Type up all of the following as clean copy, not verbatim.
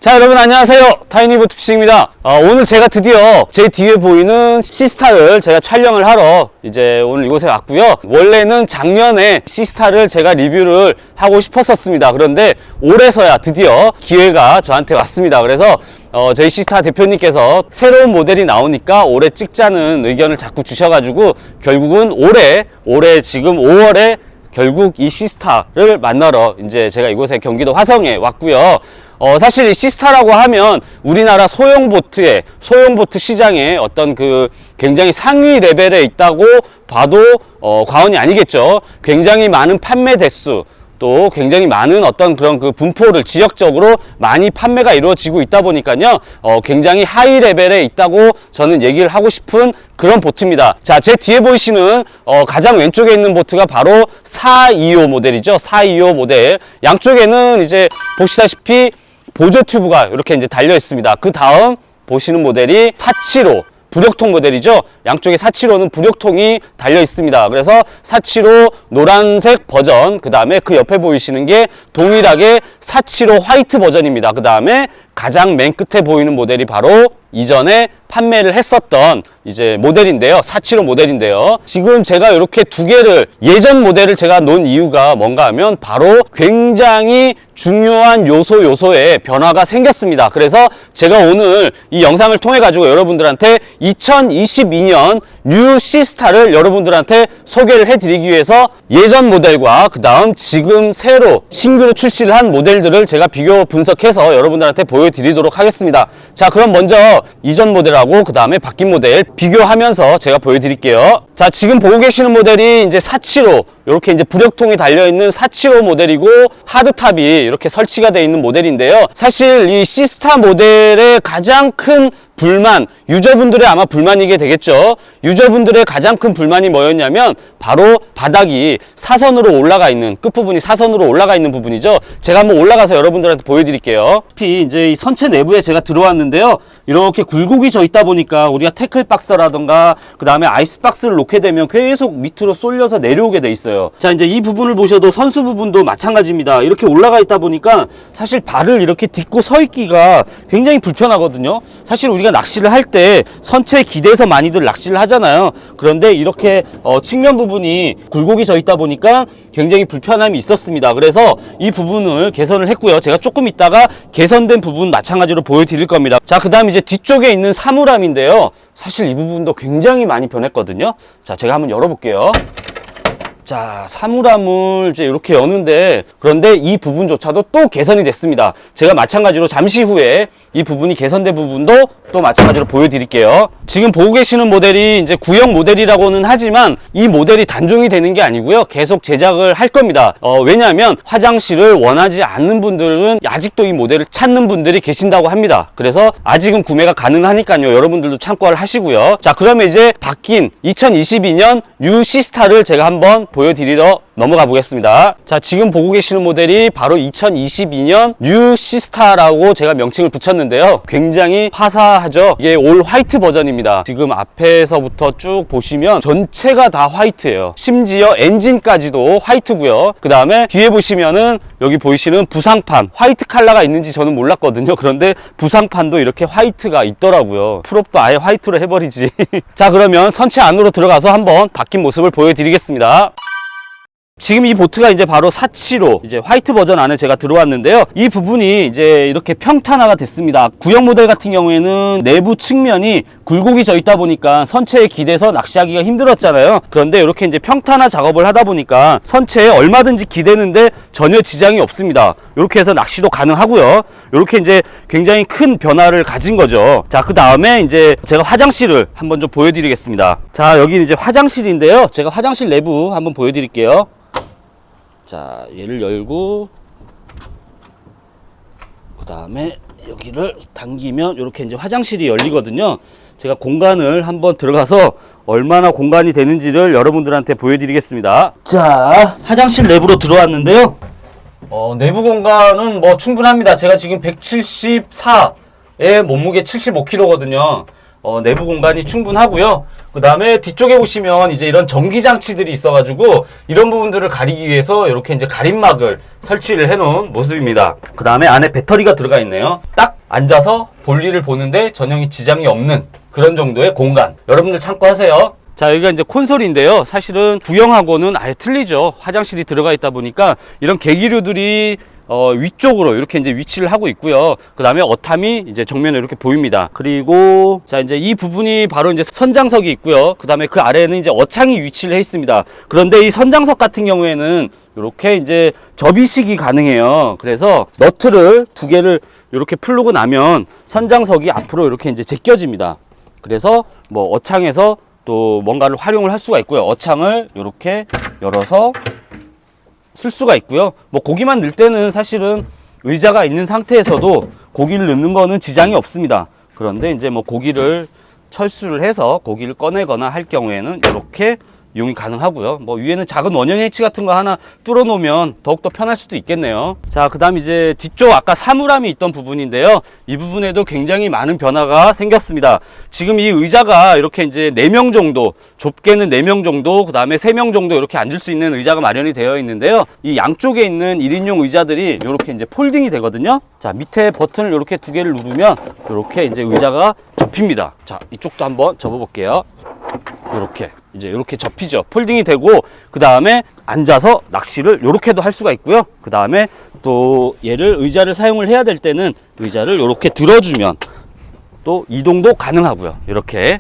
자, 여러분 안녕하세요. 타이니보트피싱입니다. 오늘 제가 드디어 제 뒤에 보이는 시스타를 제가 촬영을 하러 이제 오늘 이곳에 왔고요. 원래는 작년에 시스타를 제가 리뷰를 하고 싶었었습니다. 그런데 올해서야 드디어 기회가 저한테 왔습니다. 그래서 저희 시스타 대표님께서 새로운 모델이 나오니까 올해 찍자는 의견을 자꾸 주셔가지고 결국은 올해 지금 5월에 결국 이 시스타를 만나러 이제 제가 이곳에 경기도 화성에 왔고요. 사실 이 시스타라고 하면 우리나라 소형보트 시장에 어떤 그 굉장히 상위 레벨에 있다고 봐도 과언이 아니겠죠. 굉장히 많은 판매 대수, 또 굉장히 많은 어떤 그런 그 분포를 지역적으로 많이 판매가 이루어지고 있다 보니까요, 굉장히 하이 레벨에 있다고 저는 얘기를 하고 싶은 그런 보트입니다. 자, 제 뒤에 보이시는 가장 왼쪽에 있는 보트가 바로 425 모델이죠. 425 모델. 양쪽에는 이제 보시다시피 보조 튜브가 이렇게 이제 달려 있습니다. 그 다음 보시는 모델이 475 부력통 모델이죠. 양쪽에 475는 부력통이 달려 있습니다. 그래서 475 노란색 버전, 그 다음에 그 옆에 보이시는 게 동일하게 475 화이트 버전입니다. 그 다음에 가장 맨 끝에 보이는 모델이 바로 이전에 판매를 했었던 이제 모델인데요. 475 모델인데요. 지금 제가 이렇게 두 개를 예전 모델을 제가 놓은 이유가 뭔가 하면 바로 굉장히 중요한 요소에 변화가 생겼습니다. 그래서 제가 오늘 이 영상을 통해 가지고 여러분들한테 2022년 뉴 시스타를 여러분들한테 소개를 해드리기 위해서 예전 모델과 그 다음 지금 새로 신규로 출시를 한 모델들을 제가 비교 분석해서 여러분들한테 보여드리도록 하겠습니다. 자, 그럼 먼저 이전 모델하고 그 다음에 바뀐 모델 비교하면서 제가 보여드릴게요. 자, 지금 보고 계시는 모델이 이제 475 이렇게 이제 부력통이 달려있는 475 모델이고 하드탑이 이렇게 설치가 되어 있는 모델인데요. 사실 이 시스타 모델의 가장 큰 불만, 유저분들의 아마 불만이게 되겠죠. 유저분들의 가장 큰 불만이 뭐였냐면 바로 바닥이 사선으로 올라가 있는, 끝부분이 사선으로 올라가 있는 부분이죠. 제가 한번 올라가서 여러분들한테 보여드릴게요. 이제 이 선체 내부에 제가 들어왔는데요. 이렇게 굴곡이 져 있다 보니까 우리가 태클박스라던가 그 다음에 아이스박스를 놓게 되면 계속 밑으로 쏠려서 내려오게 돼 있어요. 자, 이제 이 부분을 보셔도 선수 부분도 마찬가지입니다. 이렇게 올라가 있다 보니까 사실 발을 이렇게 딛고 서 있기가 굉장히 불편하거든요. 사실 우리가 낚시를 할 때 선체에 기대서 많이들 낚시를 하잖아요. 그런데 이렇게 측면 부분이 굴곡이 져 있다 보니까 굉장히 불편함이 있었습니다. 그래서 이 부분을 개선을 했고요. 제가 조금 있다가 개선된 부분 마찬가지로 보여드릴 겁니다. 자, 그 다음 이제 뒤쪽에 있는 사물함인데요. 사실 이 부분도 굉장히 많이 변했거든요. 자, 제가 한번 열어볼게요. 자, 사물함을 이제 이렇게 여는데, 그런데 이 부분조차도 또 개선이 됐습니다. 제가 마찬가지로 잠시 후에 이 부분이 개선된 부분도 또 마찬가지로 보여드릴게요. 지금 보고 계시는 모델이 이제 구형 모델이라고는 하지만 이 모델이 단종이 되는 게 아니고요. 계속 제작을 할 겁니다. 왜냐하면 화장실을 원하지 않는 분들은 아직도 이 모델을 찾는 분들이 계신다고 합니다. 그래서 아직은 구매가 가능하니까요. 여러분들도 참고를 하시고요. 자, 그러면 이제 바뀐 2022년 뉴 시스타를 제가 한번 보여드리러 넘어가 보겠습니다. 자, 지금 보고 계시는 모델이 바로 2022년 뉴 시스타라고 제가 명칭을 붙였는데요. 굉장히 화사하죠. 이게 올 화이트 버전입니다. 지금 앞에서부터 쭉 보시면 전체가 다 화이트예요. 심지어 엔진까지도 화이트고요. 그 다음에 뒤에 보시면은 여기 보이시는 부상판, 화이트 컬러가 있는지 저는 몰랐거든요. 그런데 부상판도 이렇게 화이트가 있더라고요. 풀업도 아예 화이트로 해버리지. 자, 그러면 선체 안으로 들어가서 한번 바뀐 모습을 보여드리겠습니다. 지금 이 보트가 이제 바로 475 이제 화이트 버전 안에 제가 들어왔는데요. 이 부분이 이제 이렇게 평탄화가 됐습니다. 구형 모델 같은 경우에는 내부 측면이 굴곡이 져 있다 보니까 선체에 기대서 낚시하기가 힘들었잖아요. 그런데 이렇게 이제 평탄화 작업을 하다 보니까 선체에 얼마든지 기대는데 전혀 지장이 없습니다. 이렇게 해서 낚시도 가능하고요. 이렇게 이제 굉장히 큰 변화를 가진 거죠. 자, 그 다음에 이제 제가 화장실을 한번 좀 보여드리겠습니다. 자, 여기 이제 화장실인데요. 제가 화장실 내부 한번 보여드릴게요. 자, 얘를 열고 그 다음에 여기를 당기면 이렇게 이제 화장실이 열리거든요. 제가 공간을 한번 들어가서 얼마나 공간이 되는지를 여러분들한테 보여드리겠습니다. 자, 화장실 내부로 들어왔는데요. 내부 공간은 뭐 충분합니다. 제가 지금 174에 몸무게 75kg거든요. 내부 공간이 충분하고요. 그 다음에 뒤쪽에 보시면 이제 이런 전기장치들이 있어가지고 이런 부분들을 가리기 위해서 이렇게 이제 가림막을 설치를 해놓은 모습입니다. 그 다음에 안에 배터리가 들어가 있네요. 딱 앉아서 볼일을 보는데 전혀 지장이 없는 그런 정도의 공간. 여러분들 참고하세요. 자, 여기가 이제 콘솔인데요. 사실은 구형하고는 아예 틀리죠. 화장실이 들어가 있다 보니까 이런 계기류들이 위쪽으로 이렇게 이제 위치를 하고 있고요. 그 다음에 어탐이 이제 정면에 이렇게 보입니다. 그리고 자, 이제 이 부분이 바로 이제 선장석이 있고요. 그 다음에 그 아래에는 이제 어창이 위치를 해 있습니다. 그런데 이 선장석 같은 경우에는 이렇게 이제 접이식이 가능해요. 그래서 너트를 두 개를 이렇게 풀고 나면 선장석이 앞으로 이렇게 이제 제껴집니다. 그래서 뭐 어창에서 또 뭔가를 활용을 할 수가 있고요. 어창을 이렇게 열어서 쓸 수가 있고요. 뭐 고기만 넣을 때는 사실은 의자가 있는 상태에서도 고기를 넣는 거는 지장이 없습니다. 그런데 이제 뭐 고기를 철수를 해서 고기를 꺼내거나 할 경우에는 이렇게 이용이 가능하고요. 뭐 위에는 작은 원형 해치 같은 거 하나 뚫어 놓으면 더욱더 편할 수도 있겠네요. 자, 그 다음 이제 뒤쪽 아까 사물함이 있던 부분인데요. 이 부분에도 굉장히 많은 변화가 생겼습니다. 지금 이 의자가 이렇게 이제 4명 정도, 좁게는 4명 정도, 그 다음에 3명 정도 이렇게 앉을 수 있는 의자가 마련이 되어 있는데요. 이 양쪽에 있는 1인용 의자들이 이렇게 이제 폴딩이 되거든요. 자, 밑에 버튼을 이렇게 두 개를 누르면 이렇게 이제 의자가 접힙니다. 자, 이쪽도 한번 접어 볼게요. 이렇게 접히죠. 폴딩이 되고, 그 다음에 앉아서 낚시를 이렇게도 할 수가 있고요. 그 다음에 또 얘를 의자를 사용을 해야 될 때는 의자를 이렇게 들어주면 또 이동도 가능하고요. 이렇게.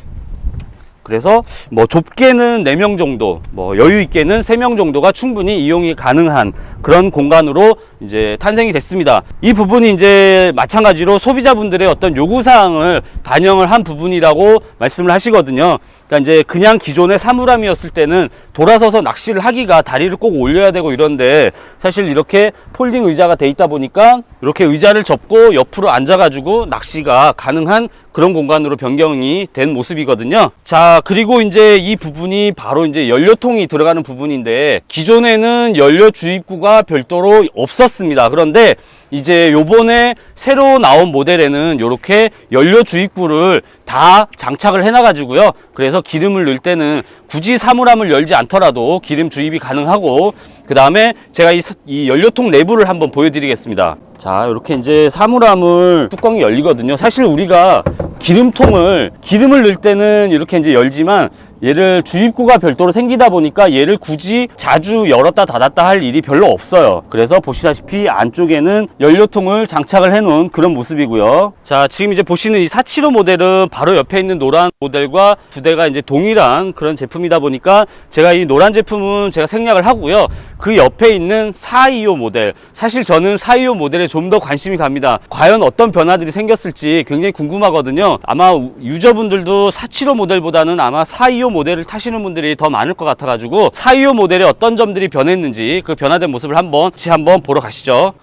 그래서 뭐 좁게는 4명 정도, 뭐 여유 있게는 3명 정도가 충분히 이용이 가능한 그런 공간으로 이제 탄생이 됐습니다. 이 부분이 이제 마찬가지로 소비자분들의 어떤 요구사항을 반영을 한 부분이라고 말씀을 하시거든요. 그러니까 이제 그냥 기존의 사물함이었을 때는 돌아서서 낚시를 하기가 다리를 꼭 올려야 되고 이런데, 사실 이렇게 폴딩 의자가 돼 있다 보니까 이렇게 의자를 접고 옆으로 앉아가지고 낚시가 가능한 그런 공간으로 변경이 된 모습이거든요. 자, 그리고 이제 이 부분이 바로 이제 연료통이 들어가는 부분인데, 기존에는 연료 주입구가 별도로 없었습니다. 그런데 이제 요번에 새로 나온 모델에는 이렇게 연료 주입구를 다 장착을 해놔 가지고요. 그래서 기름을 넣을 때는 굳이 사물함을 열지 않더라도 기름 주입이 가능하고, 그 다음에 제가 이 연료통 내부를 한번 보여드리겠습니다. 자, 이렇게 이제 사물함을 뚜껑이 열리거든요. 사실 우리가 기름을 넣을 때는 이렇게 이제 열지만, 얘를 주입구가 별도로 생기다 보니까 얘를 굳이 자주 열었다 닫았다 할 일이 별로 없어요. 그래서 보시다시피 안쪽에는 연료통을 장착을 해 놓은 그런 모습이고요. 자, 지금 이제 보시는 이 475 모델은 바로 옆에 있는 노란 모델과 두 대가 이제 동일한 그런 제품이다 보니까 제가 이 노란 제품은 제가 생략을 하고요. 그 옆에 있는 425 모델, 사실 저는 425 모델에 좀 더 관심이 갑니다. 과연 어떤 변화들이 생겼을지 굉장히 궁금하거든요. 아마 유저분들도 475 모델보다는 아마 425 모델을 타시는 분들이 더 많을 것 같아가지고 425 모델에 어떤 점들이 변했는지 그 변화된 모습을 한번 보러 가시죠.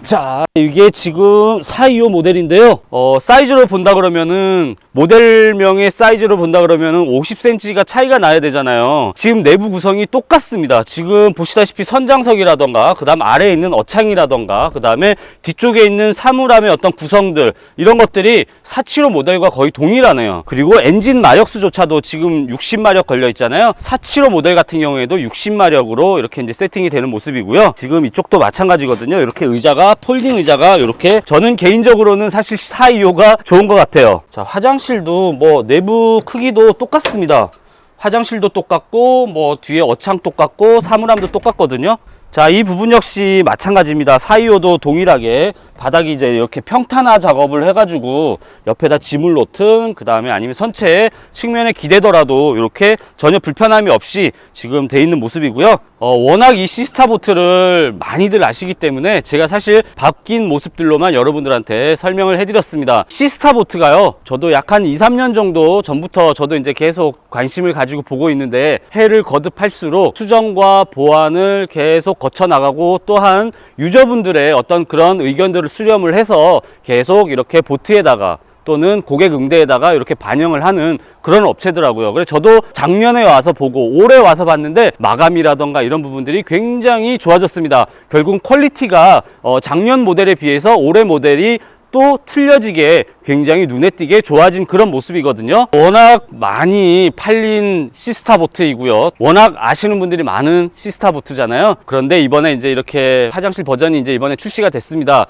자, 이게 지금 425 모델인데요. 사이즈로 본다 그러면은, 모델명의 사이즈로 본다 그러면은 50cm가 차이가 나야 되잖아요. 지금 내부 구성이 똑같습니다. 지금 보시다시피 선장석이라던가, 그 다음 아래에 있는 어창이라던가, 그 다음에 뒤쪽에 있는 사물함의 어떤 구성들, 이런 것들이 475 모델과 거의 동일하네요. 그리고 엔진 마력수조차도 지금 60마력 걸려 있잖아요. 475 모델 같은 경우에도 60마력으로 이렇게 이제 세팅이 되는 모습이고요. 지금 이쪽도 마찬가지거든요. 이렇게 의자가, 폴딩 의자가 이렇게, 저는 개인적으로는 사실 425가 좋은 것 같아요. 자, 화장실도 뭐 내부 크기도 똑같습니다. 화장실도 똑같고, 뭐 뒤에 어창 똑같고, 사물함도 똑같거든요. 자, 이 부분 역시 마찬가지입니다. 425도 동일하게 바닥이 이제 이렇게 평탄화 작업을 해가지고 옆에다 짐을 놓든, 그 다음에 아니면 선체 측면에 기대더라도 이렇게 전혀 불편함이 없이 지금 돼 있는 모습이고요. 워낙 이 시스타보트를 많이들 아시기 때문에 제가 사실 바뀐 모습들로만 여러분들한테 설명을 해드렸습니다. 시스타보트가요, 저도 약 한 2, 3년 정도 전부터 저도 이제 계속 관심을 가지고 보고 있는데, 해를 거듭할수록 수정과 보완을 계속 거쳐 나가고, 또한 유저분들의 어떤 그런 의견들을 수렴을 해서 계속 이렇게 보트에다가 또는 고객 응대에다가 이렇게 반영을 하는 그런 업체더라고요. 그래서 저도 작년에 와서 보고 올해 와서 봤는데 마감이라던가 이런 부분들이 굉장히 좋아졌습니다. 결국 퀄리티가 작년 모델에 비해서 올해 모델이 또 틀려지게 굉장히 눈에 띄게 좋아진 그런 모습이거든요. 워낙 많이 팔린 시스타 보트이고요. 워낙 아시는 분들이 많은 시스타 보트잖아요. 그런데 이번에 이제 이렇게 화장실 버전이 이제 이번에 출시가 됐습니다.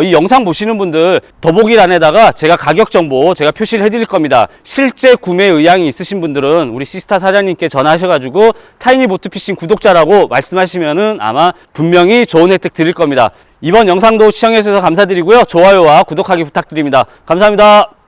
이 영상 보시는 분들 더보기란에다가 제가 가격 정보 제가 표시를 해드릴 겁니다. 실제 구매 의향이 있으신 분들은 우리 시스타 사장님께 전화하셔가지고 타이니 보트 피싱 구독자라고 말씀하시면은 아마 분명히 좋은 혜택 드릴 겁니다. 이번 영상도 시청해주셔서 감사드리고요. 좋아요와 구독하기 부탁드립니다. 감사합니다.